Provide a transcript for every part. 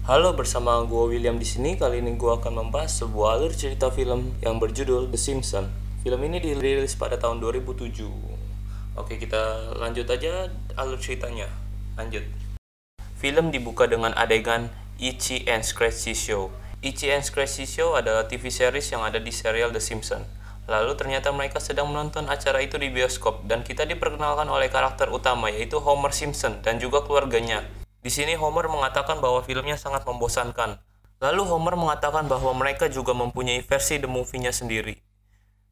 Halo, bersama gue William di sini. Kali ini gue akan membahas sebuah alur cerita film yang berjudul The Simpsons. Film ini dirilis pada tahun 2007. Oke, kita lanjut aja alur ceritanya. Lanjut. Film dibuka dengan adegan Itchy and Scratchy Show. Itchy and Scratchy Show adalah TV series yang ada di serial The Simpsons. Lalu ternyata mereka sedang menonton acara itu di bioskop dan kita diperkenalkan oleh karakter utama yaitu Homer Simpson dan juga keluarganya. Di sini Homer mengatakan bahwa filmnya sangat membosankan. Lalu Homer mengatakan bahwa mereka juga mempunyai versi The Movie-nya sendiri.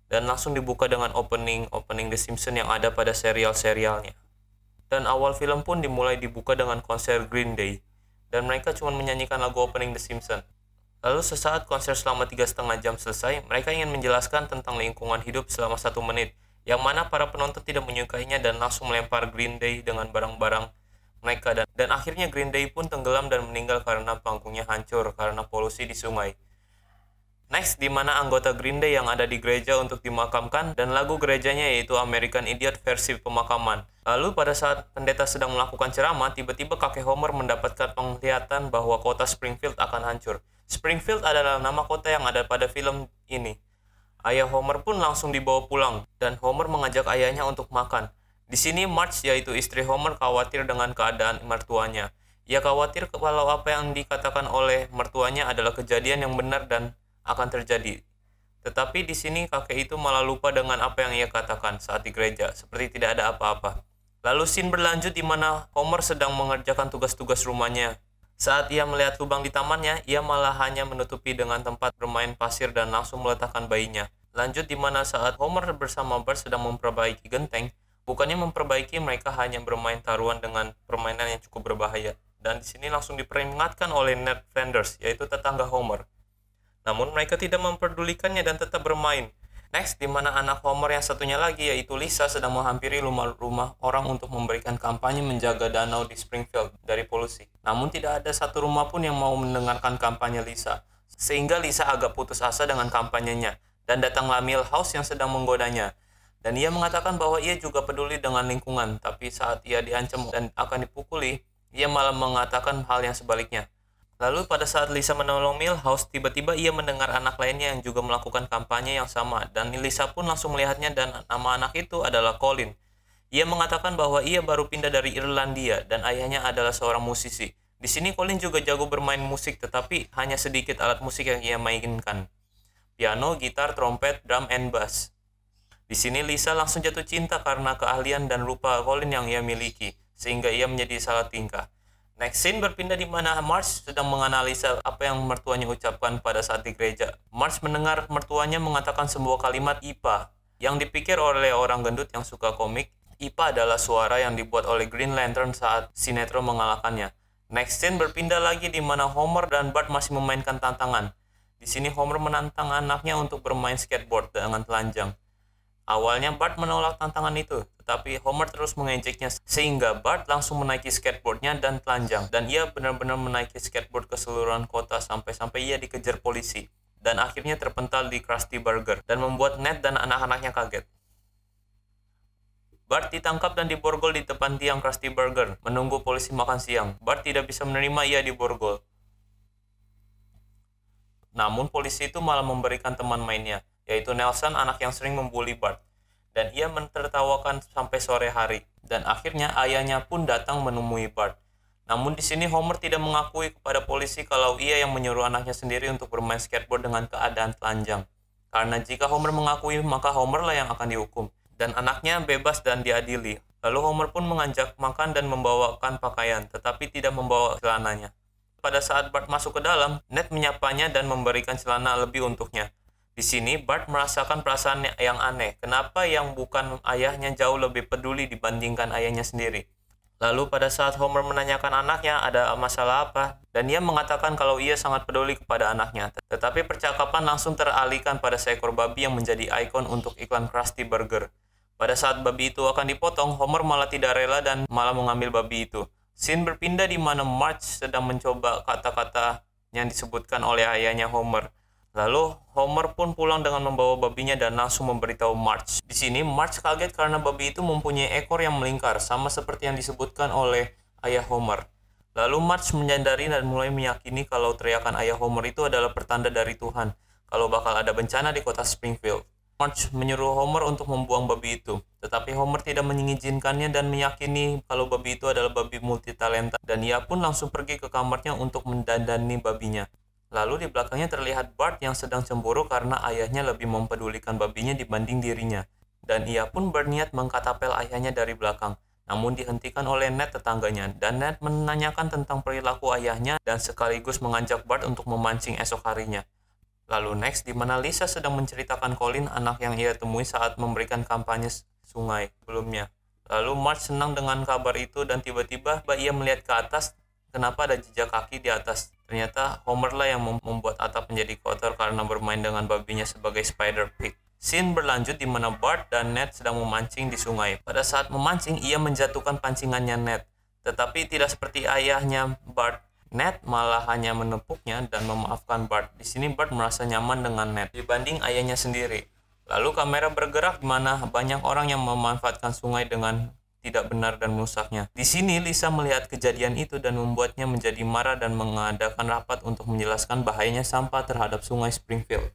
Dan langsung dibuka dengan opening The Simpsons yang ada pada serial-serialnya. Dan awal film pun dibuka dengan konser Green Day. Dan mereka cuma menyanyikan lagu opening The Simpsons. Lalu sesaat konser selama 3,5 jam selesai, mereka ingin menjelaskan tentang lingkungan hidup selama 1 menit, yang mana para penonton tidak menyukainya dan langsung melempar Green Day dengan barang-barang mereka dan akhirnya Green Day pun tenggelam dan meninggal karena panggungnya hancur karena polusi di sungai. Next, di mana anggota Green Day yang ada di gereja untuk dimakamkan dan lagu gerejanya yaitu American Idiot versi pemakaman. Lalu pada saat pendeta sedang melakukan ceramah, tiba-tiba kakek Homer mendapatkan penglihatan bahwa kota Springfield akan hancur. Springfield adalah nama kota yang ada pada film ini. Ayah Homer pun langsung dibawa pulang dan Homer mengajak ayahnya untuk makan. Di sini Marge yaitu istri Homer khawatir dengan keadaan mertuanya. Ia khawatir kalau apa yang dikatakan oleh mertuanya adalah kejadian yang benar dan akan terjadi. Tetapi di sini kakek itu malah lupa dengan apa yang ia katakan saat di gereja, seperti tidak ada apa-apa. Lalu scene berlanjut di mana Homer sedang mengerjakan tugas-tugas rumahnya. Saat ia melihat lubang di tamannya, ia malah hanya menutupi dengan tempat bermain pasir dan langsung meletakkan bayinya. Lanjut di mana saat Homer bersama Bart sedang memperbaiki genteng, bukannya memperbaiki, mereka hanya bermain taruhan dengan permainan yang cukup berbahaya. Dan di sini langsung diperingatkan oleh Ned Flanders, yaitu tetangga Homer. Namun mereka tidak memperdulikannya dan tetap bermain. Next, di mana anak Homer yang satunya lagi, yaitu Lisa, sedang menghampiri rumah-rumah orang untuk memberikan kampanye menjaga danau di Springfield dari polusi. Namun tidak ada satu rumah pun yang mau mendengarkan kampanye Lisa. Sehingga Lisa agak putus asa dengan kampanyenya. Dan datanglah Milhouse yang sedang menggodanya. Dan ia mengatakan bahwa ia juga peduli dengan lingkungan, tapi saat ia diancam dan akan dipukuli, ia malah mengatakan hal yang sebaliknya. Lalu pada saat Lisa menolong Milhouse, tiba-tiba ia mendengar anak lainnya yang juga melakukan kampanye yang sama, dan Lisa pun langsung melihatnya dan nama anak itu adalah Colin. Ia mengatakan bahwa ia baru pindah dari Irlandia dan ayahnya adalah seorang musisi. Di sini Colin juga jago bermain musik, tetapi hanya sedikit alat musik yang ia mainkan. Piano, gitar, trompet, drum, and bass. Di sini Lisa langsung jatuh cinta karena keahlian dan rupa Colin yang ia miliki, sehingga ia menjadi salah tingkah. Next scene berpindah di mana Marge sedang menganalisa apa yang mertuanya ucapkan pada saat di gereja. Marge mendengar mertuanya mengatakan sebuah kalimat IPA, yang dipikir oleh orang gendut yang suka komik. IPA adalah suara yang dibuat oleh Green Lantern saat sinetron mengalahkannya. Next scene berpindah lagi di mana Homer dan Bart masih memainkan tantangan. Di sini Homer menantang anaknya untuk bermain skateboard dengan telanjang. Awalnya Bart menolak tantangan itu, tetapi Homer terus mengejeknya sehingga Bart langsung menaiki skateboardnya dan telanjang. Dan ia benar-benar menaiki skateboard ke seluruhan kota sampai-sampai ia dikejar polisi. Dan akhirnya terpental di Krusty Burger dan membuat Ned dan anak-anaknya kaget. Bart ditangkap dan diborgol di depan tiang Krusty Burger, menunggu polisi makan siang. Bart tidak bisa menerima ia diborgol. Namun polisi itu malah memberikan teman mainnya, yaitu Nelson, anak yang sering membuli Bart. Dan ia mentertawakan sampai sore hari. Dan akhirnya ayahnya pun datang menemui Bart. Namun di sini Homer tidak mengakui kepada polisi kalau ia yang menyuruh anaknya sendiri untuk bermain skateboard dengan keadaan telanjang. Karena jika Homer mengakui, maka Homer lah yang akan dihukum. Dan anaknya bebas dan diadili. Lalu Homer pun mengajak makan dan membawakan pakaian, tetapi tidak membawa celananya. Pada saat Bart masuk ke dalam, Ned menyapanya dan memberikan celana lebih untuknya. Di sini Bart merasakan perasaan yang aneh. Kenapa yang bukan ayahnya jauh lebih peduli dibandingkan ayahnya sendiri? Lalu pada saat Homer menanyakan anaknya ada masalah apa, dan ia mengatakan kalau ia sangat peduli kepada anaknya. Tetapi percakapan langsung teralihkan pada seekor babi yang menjadi ikon untuk iklan Krusty Burger. Pada saat babi itu akan dipotong, Homer malah tidak rela dan malah mengambil babi itu. Scene berpindah di mana Marge sedang mencoba kata-kata yang disebutkan oleh ayahnya Homer. Lalu Homer pun pulang dengan membawa babinya dan langsung memberitahu Marge. Di sini Marge kaget karena babi itu mempunyai ekor yang melingkar, sama seperti yang disebutkan oleh ayah Homer. Lalu Marge menyadari dan mulai meyakini kalau teriakan ayah Homer itu adalah pertanda dari Tuhan, kalau bakal ada bencana di kota Springfield. Marge menyuruh Homer untuk membuang babi itu, tetapi Homer tidak mengizinkannya dan meyakini kalau babi itu adalah babi multitalenta, dan ia pun langsung pergi ke kamarnya untuk mendandani babinya. Lalu di belakangnya terlihat Bart yang sedang cemburu karena ayahnya lebih mempedulikan babinya dibanding dirinya, dan ia pun berniat mengkatapel ayahnya dari belakang. Namun dihentikan oleh Ned tetangganya, dan Ned menanyakan tentang perilaku ayahnya dan sekaligus mengajak Bart untuk memancing esok harinya. Lalu next, di mana Lisa sedang menceritakan Colin, anak yang ia temui saat memberikan kampanye sungai sebelumnya. Lalu Marge senang dengan kabar itu dan tiba-tiba ia melihat ke atas, kenapa ada jejak kaki di atas. Ternyata Homer lah yang membuat atap menjadi kotor karena bermain dengan babinya sebagai Spider Pig. Scene berlanjut di mana Bart dan Ned sedang memancing di sungai. Pada saat memancing, ia menjatuhkan pancingannya Ned. Tetapi tidak seperti ayahnya Bart, Ned malah hanya menepuknya dan memaafkan Bart. Di sini Bart merasa nyaman dengan Ned dibanding ayahnya sendiri. Lalu kamera bergerak di mana banyak orang yang memanfaatkan sungai dengan tidak benar dan merusaknya. Di sini Lisa melihat kejadian itu dan membuatnya menjadi marah dan mengadakan rapat untuk menjelaskan bahayanya sampah terhadap sungai Springfield.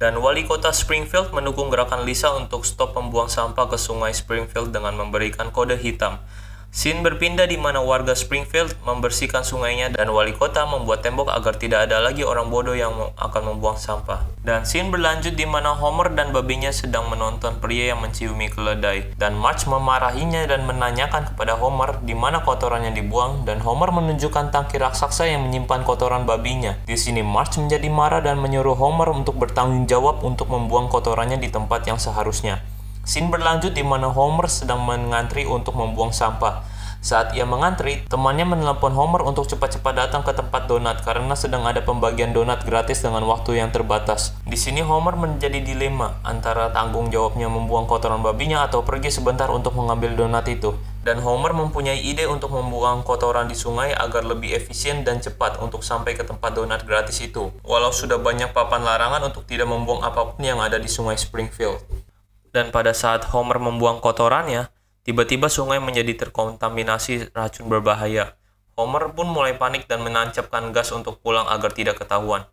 Dan wali kota Springfield mendukung gerakan Lisa untuk stop membuang sampah ke sungai Springfield dengan memberikan kode hitam. Scene berpindah di mana warga Springfield membersihkan sungainya dan wali kota membuat tembok agar tidak ada lagi orang bodoh yang akan membuang sampah. Dan scene berlanjut di mana Homer dan babinya sedang menonton pria yang menciumi keledai. Dan Marge memarahinya dan menanyakan kepada Homer di mana kotorannya dibuang, dan Homer menunjukkan tangki raksasa yang menyimpan kotoran babinya. Di sini Marge menjadi marah dan menyuruh Homer untuk bertanggung jawab untuk membuang kotorannya di tempat yang seharusnya. Scene berlanjut di mana Homer sedang mengantri untuk membuang sampah. Saat ia mengantri, temannya menelepon Homer untuk cepat-cepat datang ke tempat donat karena sedang ada pembagian donat gratis dengan waktu yang terbatas. Di sini Homer menjadi dilema antara tanggung jawabnya membuang kotoran babinya atau pergi sebentar untuk mengambil donat itu. Dan Homer mempunyai ide untuk membuang kotoran di sungai agar lebih efisien dan cepat untuk sampai ke tempat donat gratis itu. Walau sudah banyak papan larangan untuk tidak membuang apapun yang ada di sungai Springfield. Dan pada saat Homer membuang kotorannya, tiba-tiba sungai menjadi terkontaminasi racun berbahaya. Homer pun mulai panik dan menancapkan gas untuk pulang agar tidak ketahuan.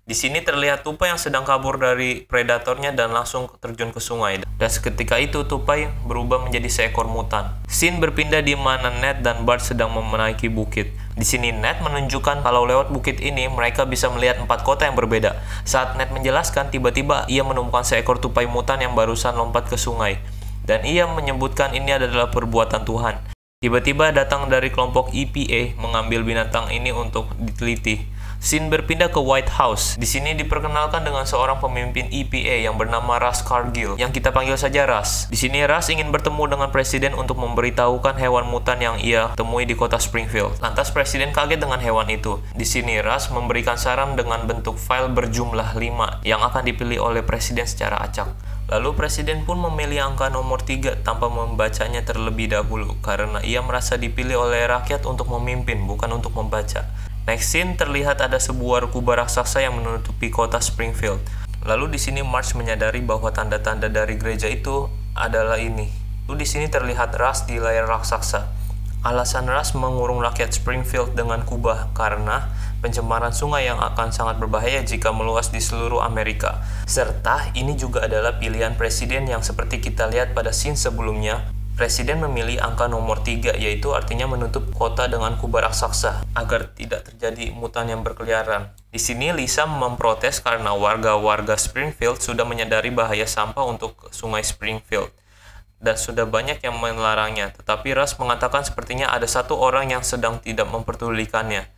Di sini terlihat tupai yang sedang kabur dari predatornya dan langsung terjun ke sungai. Dan seketika itu tupai berubah menjadi seekor mutan. Scene berpindah di mana Ned dan Bart sedang menaiki bukit. Di sini Ned menunjukkan kalau lewat bukit ini mereka bisa melihat 4 kota yang berbeda. Saat Ned menjelaskan, tiba-tiba ia menemukan seekor tupai mutan yang barusan lompat ke sungai. Dan ia menyebutkan ini adalah perbuatan Tuhan. Tiba-tiba datang dari kelompok EPA mengambil binatang ini untuk diteliti. Scene berpindah ke White House. Di sini diperkenalkan dengan seorang pemimpin EPA yang bernama Russ Cargill, yang kita panggil saja Russ. Di sini Russ ingin bertemu dengan presiden untuk memberitahukan hewan mutan yang ia temui di kota Springfield. Lantas presiden kaget dengan hewan itu. Di sini Russ memberikan saran dengan bentuk file berjumlah 5 yang akan dipilih oleh presiden secara acak. Lalu presiden pun memilih angka nomor 3 tanpa membacanya terlebih dahulu karena ia merasa dipilih oleh rakyat untuk memimpin, bukan untuk membaca. Next scene terlihat ada sebuah kubah raksasa yang menutupi kota Springfield. Lalu di sini Marge menyadari bahwa tanda-tanda dari gereja itu adalah ini. Lalu di sini terlihat Russ di layar raksasa. Alasan Russ mengurung rakyat Springfield dengan kubah karena pencemaran sungai yang akan sangat berbahaya jika meluas di seluruh Amerika. Serta ini juga adalah pilihan presiden yang seperti kita lihat pada scene sebelumnya. Presiden memilih angka nomor 3, yaitu artinya menutup kota dengan kubah raksasa agar tidak terjadi mutan yang berkeliaran. Di sini Lisa memprotes karena warga-warga Springfield sudah menyadari bahaya sampah untuk sungai Springfield dan sudah banyak yang melarangnya. Tetapi Russ mengatakan sepertinya ada satu orang yang sedang tidak memperdulikannya.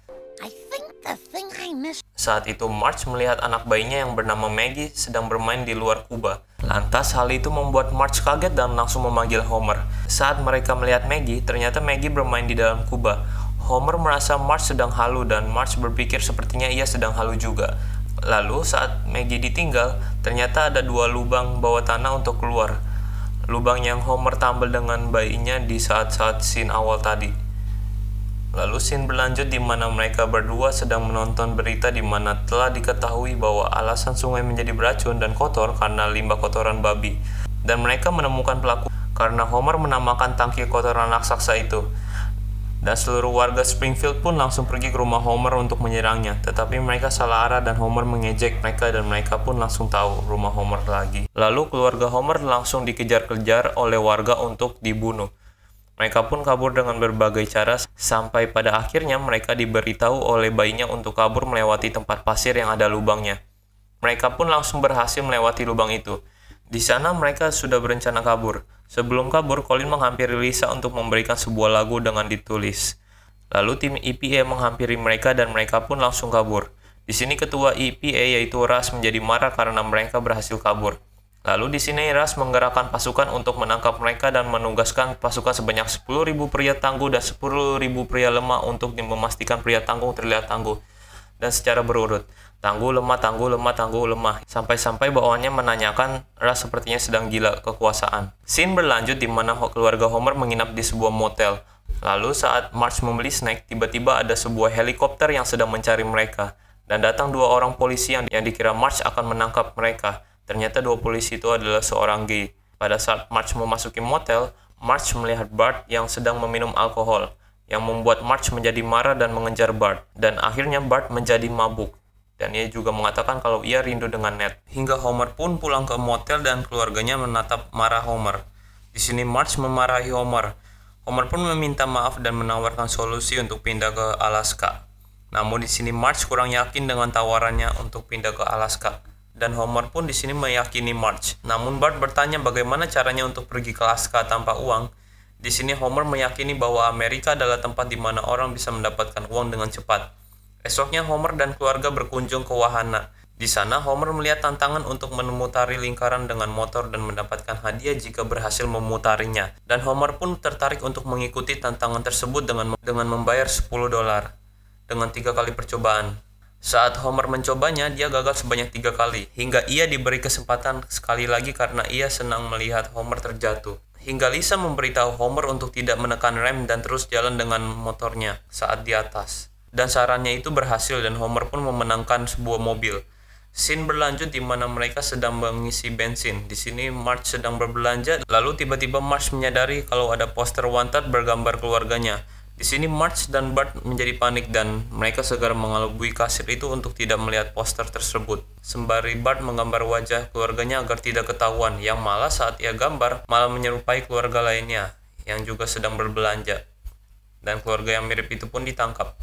Saat itu Marge melihat anak bayinya yang bernama Maggie sedang bermain di luar kubah. Lantas hal itu membuat Marge kaget dan langsung memanggil Homer. Saat mereka melihat Maggie, ternyata Maggie bermain di dalam kubah. Homer merasa Marge sedang halu dan Marge berpikir sepertinya ia sedang halu juga. Lalu saat Maggie ditinggal, ternyata ada 2 lubang bawah tanah untuk keluar. Lubang yang Homer tambal dengan bayinya di saat-saat scene awal tadi. Lalu scene berlanjut di mana mereka berdua sedang menonton berita di mana telah diketahui bahwa alasan sungai menjadi beracun dan kotor karena limbah kotoran babi. Dan mereka menemukan pelaku karena Homer menamakan tangki kotoran raksasa itu. Dan seluruh warga Springfield pun langsung pergi ke rumah Homer untuk menyerangnya. Tetapi mereka salah arah dan Homer mengejek mereka dan mereka pun langsung tahu rumah Homer lagi. Lalu keluarga Homer langsung dikejar-kejar oleh warga untuk dibunuh. Mereka pun kabur dengan berbagai cara sampai pada akhirnya mereka diberitahu oleh bayinya untuk kabur melewati tempat pasir yang ada lubangnya. Mereka pun langsung berhasil melewati lubang itu. Di sana mereka sudah berencana kabur. Sebelum kabur, Colin menghampiri Lisa untuk memberikan sebuah lagu dengan ditulis. Lalu tim EPA menghampiri mereka dan mereka pun langsung kabur. Di sini ketua EPA yaitu Russ menjadi marah karena mereka berhasil kabur. Lalu di sini Russ menggerakkan pasukan untuk menangkap mereka dan menugaskan pasukan sebanyak 10.000 pria tangguh dan 10.000 pria lemah untuk memastikan pria tangguh terlihat tangguh. Dan secara berurut, tangguh, lemah, tangguh, lemah, tangguh, lemah. Sampai-sampai bawahannya menanyakan Russ sepertinya sedang gila kekuasaan. Scene berlanjut di mana keluarga Homer menginap di sebuah motel. Lalu saat Marge membeli snack, tiba-tiba ada sebuah helikopter yang sedang mencari mereka. Dan datang dua orang polisi yang dikira Marge akan menangkap mereka. Ternyata dua polisi itu adalah seorang gay. Pada saat Marge memasuki motel, Marge melihat Bart yang sedang meminum alkohol, yang membuat Marge menjadi marah dan mengejar Bart. Dan akhirnya Bart menjadi mabuk. Dan ia juga mengatakan kalau ia rindu dengan Ned. Hingga Homer pun pulang ke motel dan keluarganya menatap marah Homer. Di sini Marge memarahi Homer. Homer pun meminta maaf dan menawarkan solusi untuk pindah ke Alaska. Namun di sini Marge kurang yakin dengan tawarannya untuk pindah ke Alaska. Dan Homer pun di sini meyakini Marge. Namun Bart bertanya bagaimana caranya untuk pergi ke Alaska tanpa uang. Di sini Homer meyakini bahwa Amerika adalah tempat di mana orang bisa mendapatkan uang dengan cepat. Esoknya Homer dan keluarga berkunjung ke wahana. Di sana Homer melihat tantangan untuk memutari lingkaran dengan motor dan mendapatkan hadiah jika berhasil memutarinya. Dan Homer pun tertarik untuk mengikuti tantangan tersebut dengan membayar $10 dengan 3 kali percobaan. Saat Homer mencobanya, dia gagal sebanyak 3 kali, hingga ia diberi kesempatan sekali lagi karena ia senang melihat Homer terjatuh. Hingga Lisa memberitahu Homer untuk tidak menekan rem dan terus jalan dengan motornya saat di atas. Dan sarannya itu berhasil dan Homer pun memenangkan sebuah mobil. Scene berlanjut di mana mereka sedang mengisi bensin. Di sini Marge sedang berbelanja, lalu tiba-tiba Marge menyadari kalau ada poster wanted bergambar keluarganya. Di sini Marge dan Bart menjadi panik dan mereka segera mengelabui kasir itu untuk tidak melihat poster tersebut. Sembari Bart menggambar wajah keluarganya agar tidak ketahuan, yang malah saat ia gambar malah menyerupai keluarga lainnya yang juga sedang berbelanja. Dan keluarga yang mirip itu pun ditangkap.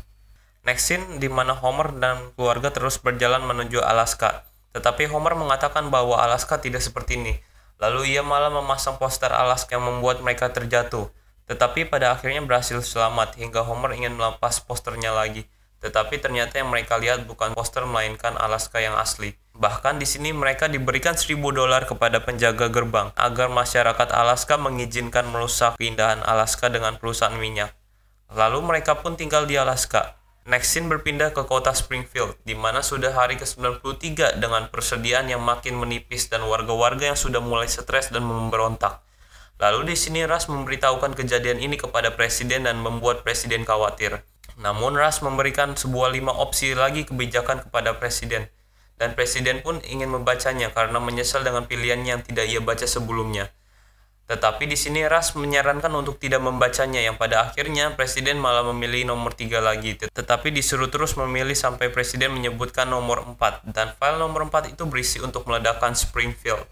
Next scene di mana Homer dan keluarga terus berjalan menuju Alaska. Tetapi Homer mengatakan bahwa Alaska tidak seperti ini. Lalu ia malah memasang poster Alaska yang membuat mereka terjatuh. Tetapi pada akhirnya berhasil selamat hingga Homer ingin melepas posternya lagi. Tetapi ternyata yang mereka lihat bukan poster melainkan Alaska yang asli. Bahkan di sini mereka diberikan $1.000 kepada penjaga gerbang agar masyarakat Alaska mengizinkan merusak keindahan Alaska dengan perusahaan minyak. Lalu mereka pun tinggal di Alaska. Next scene berpindah ke kota Springfield, di mana sudah hari ke-93 dengan persediaan yang makin menipis dan warga-warga yang sudah mulai stres dan memberontak. Lalu di sini Russ memberitahukan kejadian ini kepada presiden dan membuat presiden khawatir. Namun Russ memberikan sebuah 5 opsi lagi kebijakan kepada presiden. Dan presiden pun ingin membacanya karena menyesal dengan pilihannya yang tidak ia baca sebelumnya. Tetapi di sini Russ menyarankan untuk tidak membacanya yang pada akhirnya presiden malah memilih nomor 3 lagi. Tetapi disuruh terus memilih sampai presiden menyebutkan nomor 4 dan file nomor 4 itu berisi untuk meledakkan Springfield.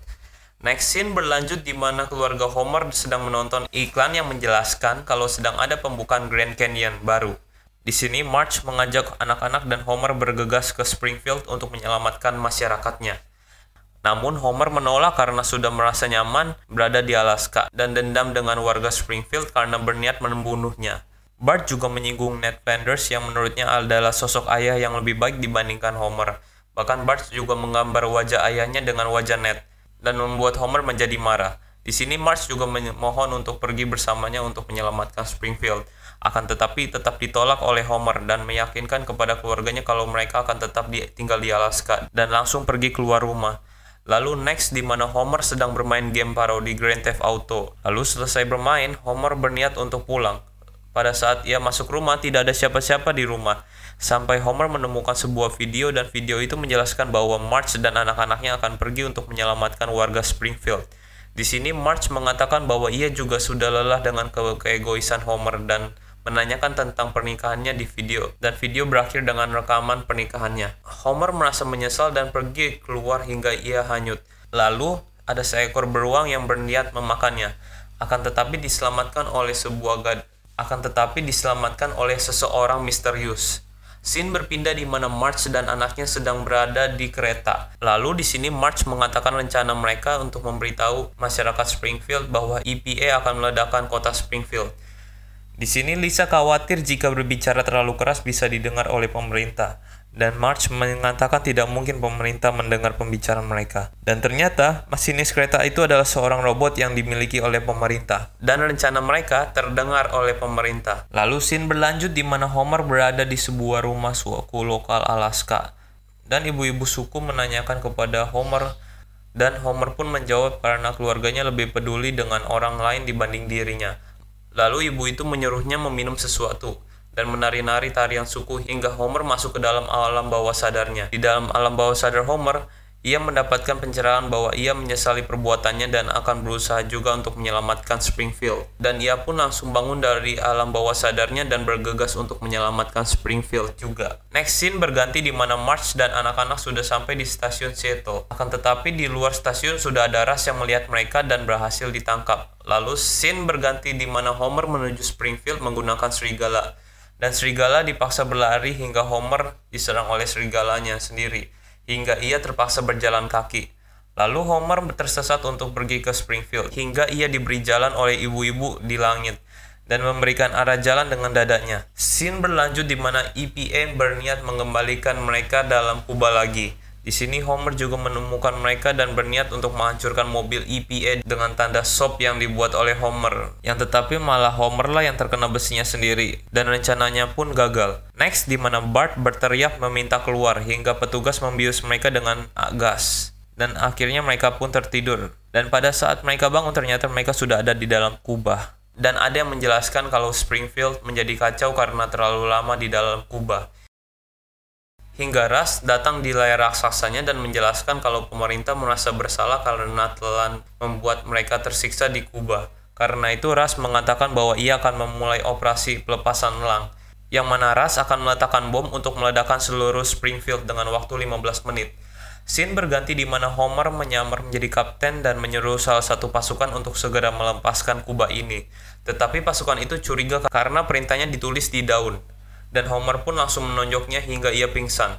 Next scene berlanjut di mana keluarga Homer sedang menonton iklan yang menjelaskan kalau sedang ada pembukaan Grand Canyon baru. Di sini Marge mengajak anak-anak dan Homer bergegas ke Springfield untuk menyelamatkan masyarakatnya. Namun Homer menolak karena sudah merasa nyaman berada di Alaska dan dendam dengan warga Springfield karena berniat membunuhnya. Bart juga menyinggung Ned Flanders yang menurutnya adalah sosok ayah yang lebih baik dibandingkan Homer. Bahkan Bart juga menggambar wajah ayahnya dengan wajah Ned dan membuat Homer menjadi marah. Di sini Marge juga memohon untuk pergi bersamanya untuk menyelamatkan Springfield. Akan tetapi tetap ditolak oleh Homer dan meyakinkan kepada keluarganya kalau mereka akan tetap tinggal di Alaska dan langsung pergi keluar rumah. Lalu next di mana Homer sedang bermain game parodi Grand Theft Auto. Lalu selesai bermain, Homer berniat untuk pulang. Pada saat ia masuk rumah, tidak ada siapa-siapa di rumah. Sampai Homer menemukan sebuah video dan video itu menjelaskan bahwa Marge dan anak-anaknya akan pergi untuk menyelamatkan warga Springfield. Di sini Marge mengatakan bahwa ia juga sudah lelah dengan keegoisan Homer dan menanyakan tentang pernikahannya di video, dan video berakhir dengan rekaman pernikahannya. Homer merasa menyesal dan pergi keluar hingga ia hanyut. Lalu, ada seekor beruang yang berniat memakannya, akan tetapi diselamatkan oleh seseorang misterius. Scene berpindah di mana Marge dan anaknya sedang berada di kereta. Lalu di sini Marge mengatakan rencana mereka untuk memberitahu masyarakat Springfield bahwa EPA akan meledakkan kota Springfield. Di sini Lisa khawatir jika berbicara terlalu keras bisa didengar oleh pemerintah, dan Marge mengatakan tidak mungkin pemerintah mendengar pembicaraan mereka. Dan ternyata masinis kereta itu adalah seorang robot yang dimiliki oleh pemerintah, dan rencana mereka terdengar oleh pemerintah. Lalu scene berlanjut di mana Homer berada di sebuah rumah suku lokal Alaska, dan ibu-ibu suku menanyakan kepada Homer, dan Homer pun menjawab karena keluarganya lebih peduli dengan orang lain dibanding dirinya. Lalu ibu itu menyuruhnya meminum sesuatu dan menari-nari tarian suku hingga Homer masuk ke dalam alam bawah sadarnya. Di dalam alam bawah sadar Homer, ia mendapatkan pencerahan bahwa ia menyesali perbuatannya dan akan berusaha juga untuk menyelamatkan Springfield. Dan ia pun langsung bangun dari alam bawah sadarnya dan bergegas untuk menyelamatkan Springfield juga. Next scene berganti di mana Marge dan anak-anak sudah sampai di stasiun Seattle. Akan tetapi di luar stasiun sudah ada Ras yang melihat mereka dan berhasil ditangkap. Lalu scene berganti di mana Homer menuju Springfield menggunakan serigala. Dan serigala dipaksa berlari hingga Homer diserang oleh serigalanya sendiri, hingga ia terpaksa berjalan kaki. Lalu Homer tersesat untuk pergi ke Springfield, hingga ia diberi jalan oleh ibu-ibu di langit, dan memberikan arah jalan dengan dadanya. Scene berlanjut di mana EPA berniat mengembalikan mereka dalam kubah lagi. Di sini Homer juga menemukan mereka dan berniat untuk menghancurkan mobil EPA dengan tanda sop yang dibuat oleh Homer. Yang tetapi malah Homer lah yang terkena besinya sendiri, dan rencananya pun gagal. Next di mana Bart berteriak meminta keluar hingga petugas membius mereka dengan gas. Dan akhirnya mereka pun tertidur. Dan pada saat mereka bangun ternyata mereka sudah ada di dalam kubah. Dan ada yang menjelaskan kalau Springfield menjadi kacau karena terlalu lama di dalam kubah. Hingga Ras datang di layar raksasanya dan menjelaskan kalau pemerintah merasa bersalah karena telah membuat mereka tersiksa di kubah. Karena itu Ras mengatakan bahwa ia akan memulai operasi pelepasan elang, yang mana Ras akan meletakkan bom untuk meledakkan seluruh Springfield dengan waktu 15 menit. Scene berganti di mana Homer menyamar menjadi kapten dan menyuruh salah satu pasukan untuk segera melepaskan kubah ini. Tetapi pasukan itu curiga karena perintahnya ditulis di daun. Dan Homer pun langsung menonjoknya hingga ia pingsan.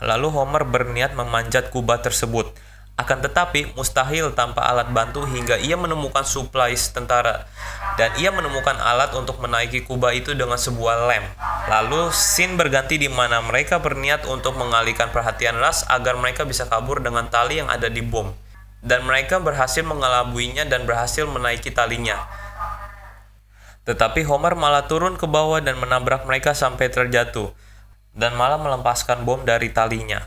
Lalu Homer berniat memanjat kubah tersebut. Akan tetapi mustahil tanpa alat bantu hingga ia menemukan supplies tentara. Dan ia menemukan alat untuk menaiki kubah itu dengan sebuah lem. Lalu scene berganti di mana mereka berniat untuk mengalihkan perhatian Ras agar mereka bisa kabur dengan tali yang ada di bom. Dan mereka berhasil mengelabuinya dan berhasil menaiki talinya. Tetapi Homer malah turun ke bawah dan menabrak mereka sampai terjatuh, dan malah melepaskan bom dari talinya.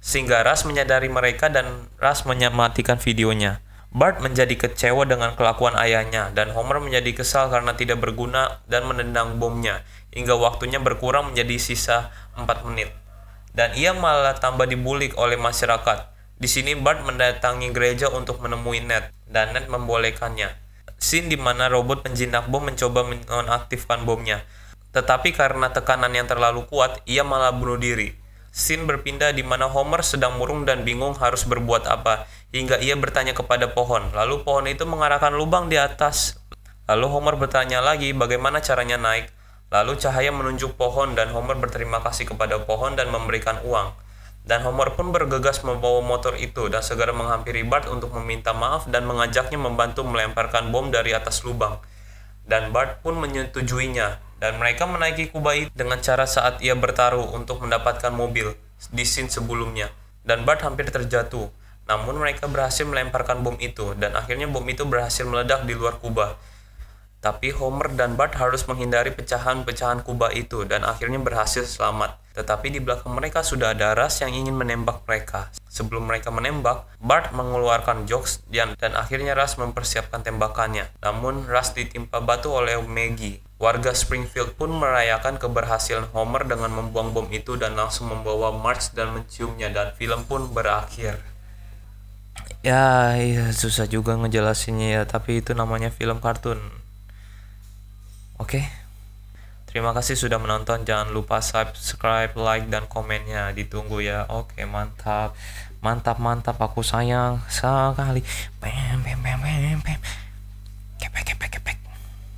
Sehingga Ras menyadari mereka dan Ras mematikan videonya. Bart menjadi kecewa dengan kelakuan ayahnya, dan Homer menjadi kesal karena tidak berguna dan menendang bomnya, hingga waktunya berkurang menjadi sisa 4 menit. Dan ia malah tambah dibully oleh masyarakat. Di sini Bart mendatangi gereja untuk menemui Ned, dan Ned membolehkannya. Scene di mana robot penjinak bom mencoba menonaktifkan bomnya. Tetapi karena tekanan yang terlalu kuat, ia malah bunuh diri. Scene berpindah di mana Homer sedang murung dan bingung harus berbuat apa, hingga ia bertanya kepada pohon. Lalu pohon itu mengarahkan lubang di atas. Lalu Homer bertanya lagi bagaimana caranya naik. Lalu cahaya menunjuk pohon dan Homer berterima kasih kepada pohon dan memberikan uang. Dan Homer pun bergegas membawa motor itu dan segera menghampiri Bart untuk meminta maaf dan mengajaknya membantu melemparkan bom dari atas lubang. Dan Bart pun menyetujuinya, dan mereka menaiki kubah itu dengan cara saat ia bertaruh untuk mendapatkan mobil di scene sebelumnya. Dan Bart hampir terjatuh, namun mereka berhasil melemparkan bom itu, dan akhirnya bom itu berhasil meledak di luar kubah. Tapi Homer dan Bart harus menghindari pecahan-pecahan kubah itu dan akhirnya berhasil selamat. Tetapi di belakang mereka sudah ada Ras yang ingin menembak mereka. Sebelum mereka menembak, Bart mengeluarkan jokes dan akhirnya Ras mempersiapkan tembakannya. Namun Ras ditimpa batu oleh Maggie. Warga Springfield pun merayakan keberhasilan Homer dengan membuang bom itu dan langsung membawa Marge dan menciumnya, dan film pun berakhir. Ya, susah juga ngejelasinnya ya, tapi itu namanya film kartun. Oke. Terima kasih sudah menonton. Jangan lupa subscribe, like, dan komennya. Ditunggu ya. Oke, mantap. Mantap, mantap. Aku sayang sekali.